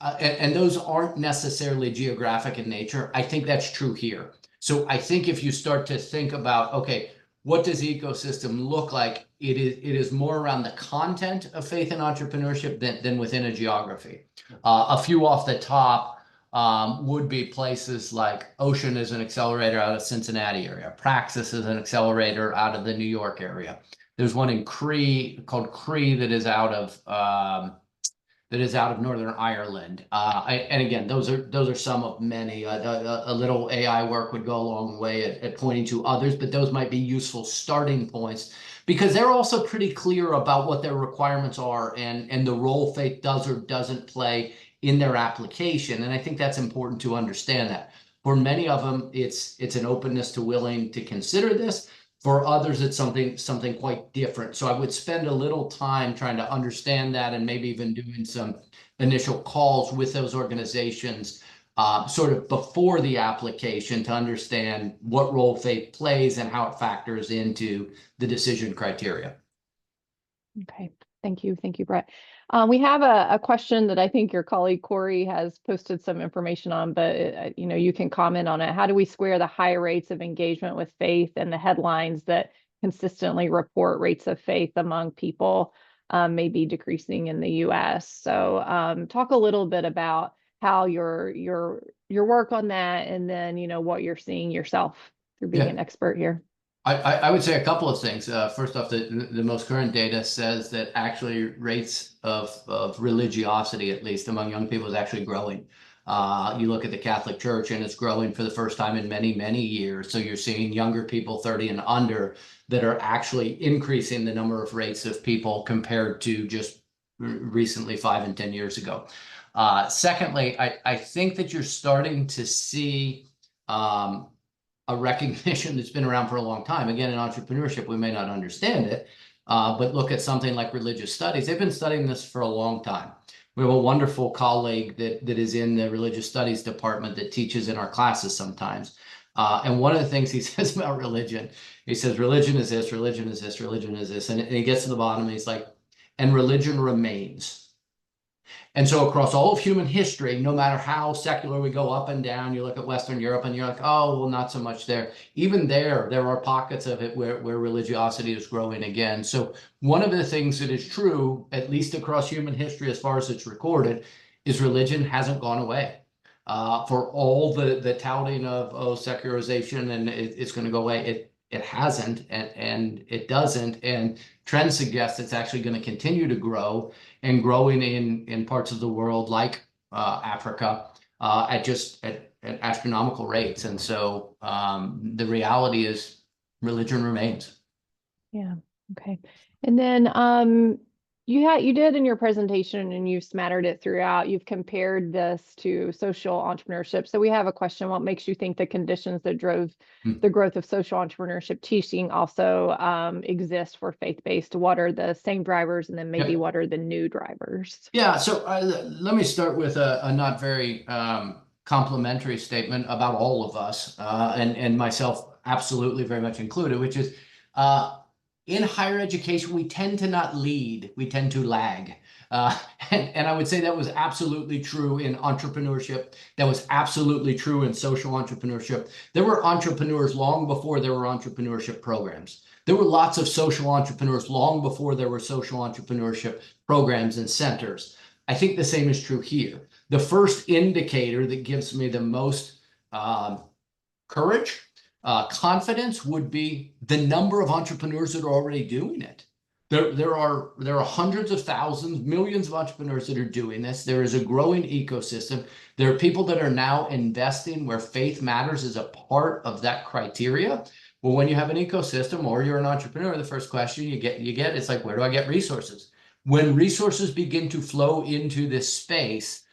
B: And those aren't necessarily geographic in nature. I think that's true here. So I think if you start to think about, okay, what does ecosystem look like? It is more around the content of faith and entrepreneurship than within a geography. A few off the top would be places like Ocean is an accelerator out of Cincinnati area. Praxis is an accelerator out of the New York area. There's one in Cree called Cree that is out of Northern Ireland. And again, those are some of many. A little AI work would go a long way at pointing to others, but those might be useful starting points because they're also pretty clear about what their requirements are and the role faith does or doesn't play in their application. And I think that's important to understand that. For many of them, it's an openness to willing to consider this. For others, it's something quite different. So I would spend a little time trying to understand that and maybe even doing some initial calls with those organizations sort of before the application to understand what role faith plays and how it factors into the decision criteria.
A: Okay. Thank you. Thank you, Brett. We have a question that I think your colleague Corey has posted some information on, but you can comment on it. How do we square the high rates of engagement with faith and the headlines that consistently report rates of faith among people maybe decreasing in the U.S.? So talk a little bit about how your work on that, and then what you're seeing yourself through being an expert here.
B: I would say a couple of things. First off, the most current data says that actually rates of religiosity, at least among young people, is actually growing. You look at the Catholic Church and it's growing for the first time in many, many years. So you're seeing younger people 30 and under that are actually increasing the number of rates of people compared to just recently 5 and 10 years ago. Secondly, I think that you're starting to see a recognition that's been around for a long time. Again, in entrepreneurship, we may not understand it, but look at something like religious studies. They've been studying this for a long time. We have a wonderful colleague that is in the religious studies department that teaches in our classes sometimes. And one of the things he says about religion, he says, religion is this, religion is this, religion is this. And he gets to the bottom and he's like, and religion remains. And so across all of human history, no matter how secular we go up and down, you look at Western Europe and you're like, oh, well, not so much there. Even there are pockets of it where religiosity is growing again. So one of the things that is true, at least across human history, as far as it's recorded, is religion hasn't gone away. For all the touting of secularization and it's going to go away, it hasn't, and it doesn't. And trends suggest it's actually going to continue to grow, and growing in parts of the world like Africa at astronomical rates. And so the reality is religion remains.
A: Yeah. Okay. And then you did in your presentation, and you've smattered it throughout, you've compared this to social entrepreneurship. So we have a question: what makes you think the conditions that drove the growth of social entrepreneurship teaching also exist for faith-based? What are the same drivers, and then maybe what are the new drivers?
B: Yeah, so let me start with a not very complimentary statement about all of us, and myself absolutely very much included, which is in higher education, we tend to not lead, we tend to lag. And I would say that was absolutely true in entrepreneurship. That was absolutely true in social entrepreneurship. There were entrepreneurs long before there were entrepreneurship programs. There were lots of social entrepreneurs long before there were social entrepreneurship programs and centers. I think the same is true here. The first indicator that gives me the most courage, confidence would be the number of entrepreneurs that are already doing it. There are hundreds of thousands, millions of entrepreneurs that are doing this. There is a growing ecosystem. There are people that are now investing where faith matters as a part of that criteria. Well, when you have an ecosystem or you're an entrepreneur, the first question you get is like, where do I get resources? When resources begin to flow into this space,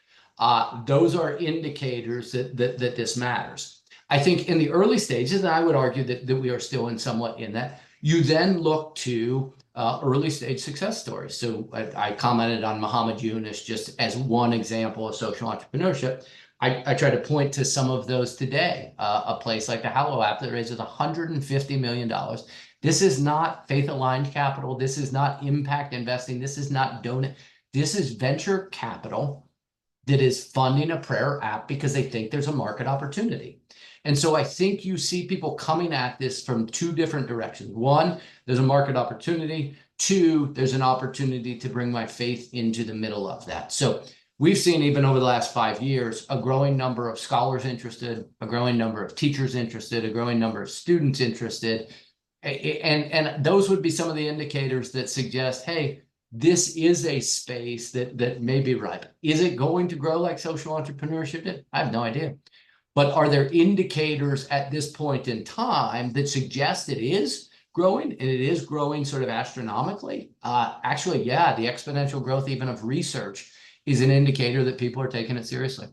B: those are indicators that this matters. I think in the early stages, and I would argue that we are still somewhat in that, you then look to early stage success stories. So I commented on Muhammad Yunus just as one example of social entrepreneurship. I try to point to some of those today. A place like the Hallow app that raises $150 million. This is not faith-aligned capital. This is not impact investing. This is not donut. This is venture capital that is funding a prayer app because they think there's a market opportunity. And so I think you see people coming at this from two different directions. One, there's a market opportunity. Two, there's an opportunity to bring my faith into the middle of that. So we've seen, even over the last 5 years, a growing number of scholars interested, a growing number of teachers interested, a growing number of students interested. And those would be some of the indicators that suggest, hey, this is a space that may be ripe. Is it going to grow like social entrepreneurship did? I have no idea. But are there indicators at this point in time that suggest it is growing, and it is growing sort of astronomically? Actually, yeah, the exponential growth even of research is an indicator that people are taking it seriously.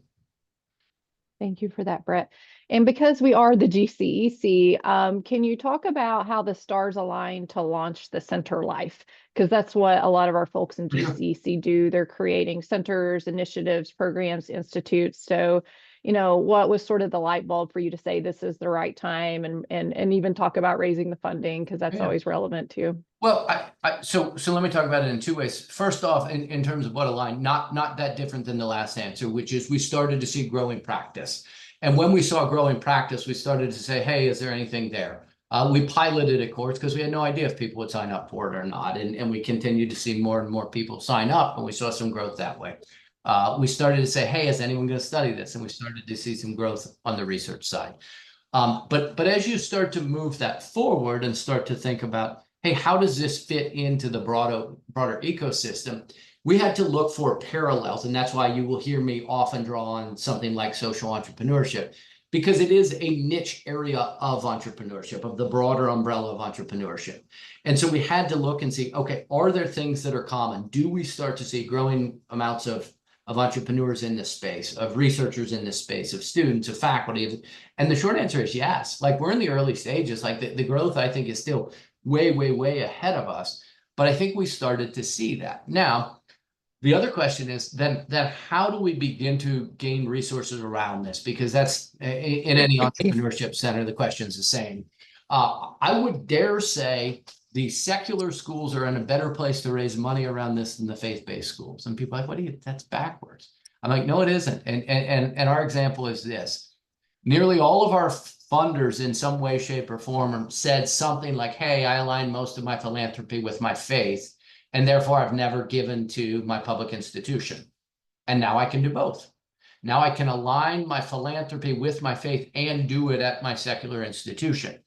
A: Thank you for that, Brett. And because we are the GCEC, can you talk about how the stars align to launch the Center Life? Because that's what a lot of our folks in GCEC do. They're creating centers, initiatives, programs, institutes. So, what was sort of the light bulb for you to say this is the right time, and even talk about raising the funding, because that's always relevant too.
B: Well, so let me talk about it in two ways. First off, in terms of what aligned, not that different than the last answer, which is we started to see growing practice. And when we saw growing practice, we started to say, hey, is there anything there? We piloted a course because we had no idea if people would sign up for it or not. And we continued to see more and more people sign up, and we saw some growth that way. We started to say, hey, is anyone going to study this? And we started to see some growth on the research side. But as you start to move that forward and start to think about, hey, how does this fit into the broader ecosystem? We had to look for parallels, and that's why you will hear me often draw on something like social entrepreneurship, because it is a niche area of entrepreneurship, of the broader umbrella of entrepreneurship. And so we had to look and see, okay, are there things that are common? Do we start to see growing amounts of entrepreneurs in this space, of researchers in this space, of students, of faculty? And the short answer is yes. Like, we're in the early stages. Like, the growth, I think, is still way, way, way ahead of us. But I think we started to see that. Now, the other question is then how do we begin to gain resources around this? Because that's in any entrepreneurship center, the question's the same. I would dare say the secular schools are in a better place to raise money around this than the faith-based schools. And people are like, that's backwards. I'm like, no, it isn't. And our example is this. Nearly all of our funders in some way, shape, or form said something like, hey, I align most of my philanthropy with my faith, and therefore I've never given to my public institution. And now I can do both. Now I can align my philanthropy with my faith and do it at my secular institution.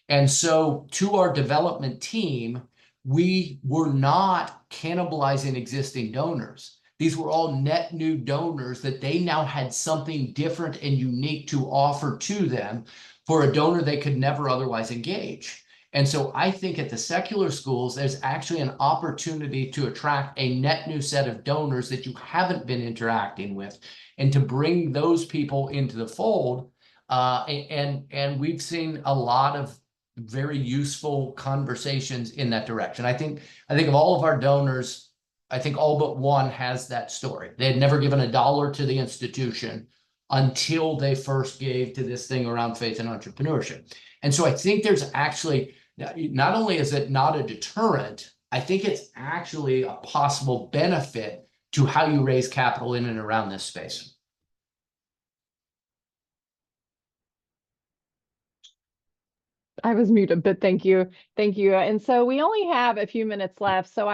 B: And so to our development team, we were not cannibalizing existing donors. These were all net new donors that they now had something different and unique to offer to them for a donor they could never otherwise engage. And so I think at the secular schools, there's actually an opportunity to attract a net new set of donors that you haven't been interacting with, and to bring those people into the fold. And we've seen a lot of very useful conversations in that direction. I think of all of our donors, I think all but one has that story. They had never given $1 to the institution until they first gave to this thing around faith and entrepreneurship. And so I think there's actually, not only is it not a deterrent, I think it's actually a possible benefit to how you raise capital in and around this space.
A: I was muted, but thank you. Thank you. And so we only have a few minutes left. So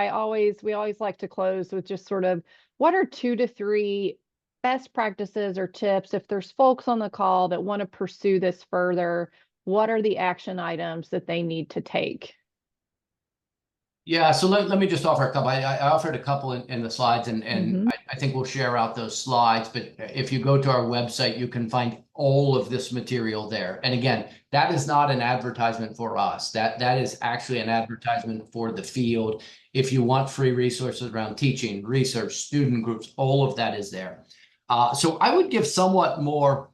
A: we always like to close with just sort of what are 2 to 3 best practices or tips if there's folks on the call that want to pursue this further, what are the action items that they need to take?
B: Yeah, so let me just offer a couple. I offered a couple in the slides, and I think we'll share out those slides. But if you go to our website, you can find all of this material there. And again, that is not an advertisement for us. That is actually an advertisement for the field. If you want free resources around teaching, research, student groups, all of that is there. So I would give somewhat more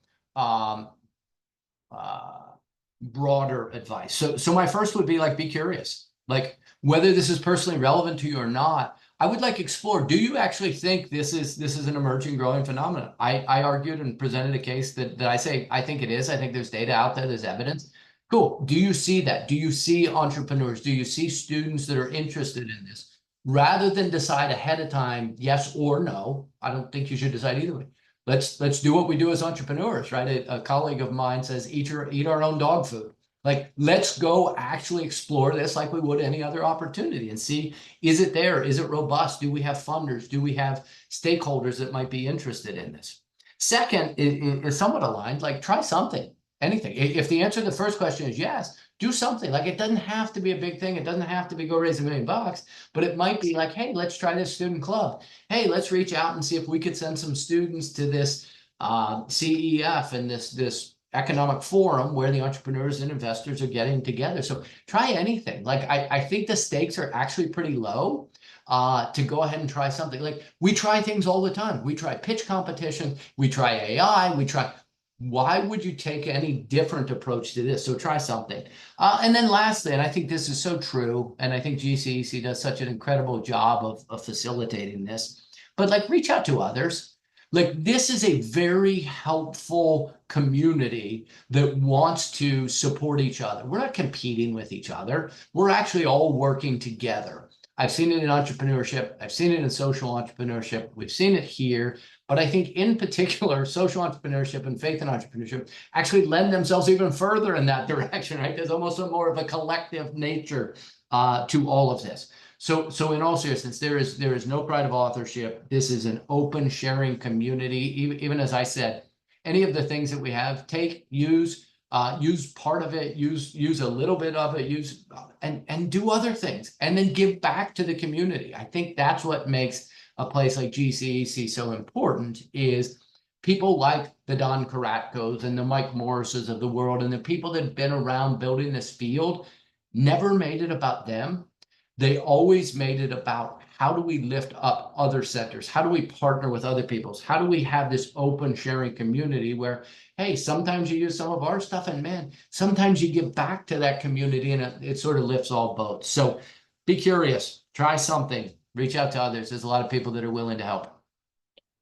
B: broader advice. So my first would be like, be curious. Like, whether this is personally relevant to you or not, I would like explore. Do you actually think this is an emerging, growing phenomenon? I argued and presented a case that I say I think it is. I think there's data out there. There's evidence. Cool. Do you see that? Do you see entrepreneurs? Do you see students that are interested in this? Rather than decide ahead of time, yes or no, I don't think you should decide either way. Let's do what we do as entrepreneurs, right? A colleague of mine says, eat our own dog food. Like, let's go actually explore this like we would any other opportunity and see, is it there? Is it robust? Do we have funders? Do we have stakeholders that might be interested in this? Second is somewhat aligned, like try something, anything. If the answer to the first question is yes, do something. Like, it doesn't have to be a big thing. It doesn't have to be go raise $1 million, but it might be like, hey, let's try this student club. Hey, let's reach out and see if we could send some students to this CEF and this economic forum where the entrepreneurs and investors are getting together. So try anything. Like, I think the stakes are actually pretty low to go ahead and try something. Like, we try things all the time. We try pitch competition. We try AI. Why would you take any different approach to this? So try something. And then lastly, and I think this is so true, and I think GCEC does such an incredible job of facilitating this, but like, reach out to others. Like, this is a very helpful community that wants to support each other. We're not competing with each other. We're actually all working together. I've seen it in entrepreneurship. I've seen it in social entrepreneurship. We've seen it here. But I think in particular, social entrepreneurship and faith and entrepreneurship actually lend themselves even further in that direction, right? There's almost a more of a collective nature to all of this. So in all seriousness, there is no pride of authorship. This is an open sharing community. Even as I said, any of the things that we have, use part of it, use a little bit of it, and do other things, and then give back to the community. I think that's what makes a place like GCEC so important, is people like the Don Karatkos and the Mike Morrises of the world, and the people that have been around building this field never made it about them. They always made it about, how do we lift up other sectors? How do we partner with other people's? How do we have this open sharing community where, hey, sometimes you use some of our stuff, and man, sometimes you give back to that community, and it sort of lifts all boats. So be curious, try something, reach out to others. There's a lot of people that are willing to help.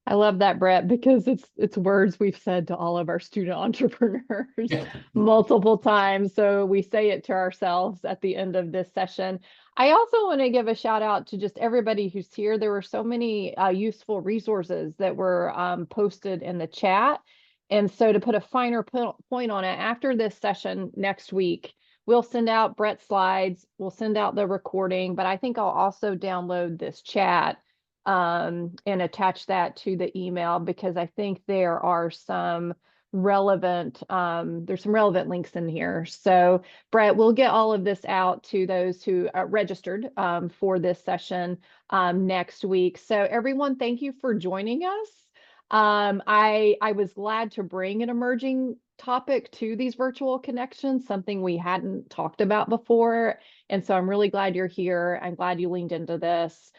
A: I love that, Brett, because it's words we've said to all of our student entrepreneurs multiple times. So we say it to ourselves at the end of this session. I also want to give a shout out to just everybody who's here. There were so many useful resources that were posted in the chat. And so to put a finer point on it, after this session next week, we'll send out Brett's slides, we'll send out the recording, but I think I'll also download this chat and attach that to the email, because I think there are some relevant, there's some relevant links in here. So Brett, we'll get all of this out to those who registered for this session next week. So everyone, thank you for joining us. I was glad to bring an emerging topic to these virtual connections, something we hadn't talked about before. And so I'm really glad you're here. I'm glad you leaned into this.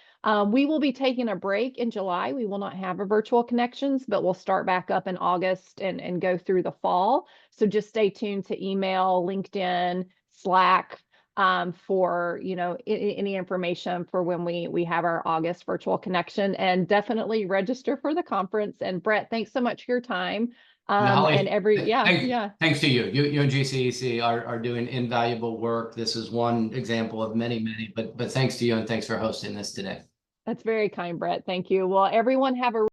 A: We will be taking a break in July. We will not have a virtual connections, but we'll start back up in August and go through the fall. So just stay tuned to email, LinkedIn, Slack, for any information for when we have our August virtual connection, and definitely register for the conference. And Brett, thanks so much for your time. And
B: Holly,
A: yeah,
B: thanks to you. You and GCEC are doing invaluable work. This is one example of many, but thanks to you, and thanks for hosting this today.
A: that's very kind, Brett. Thank you. Well, everyone have a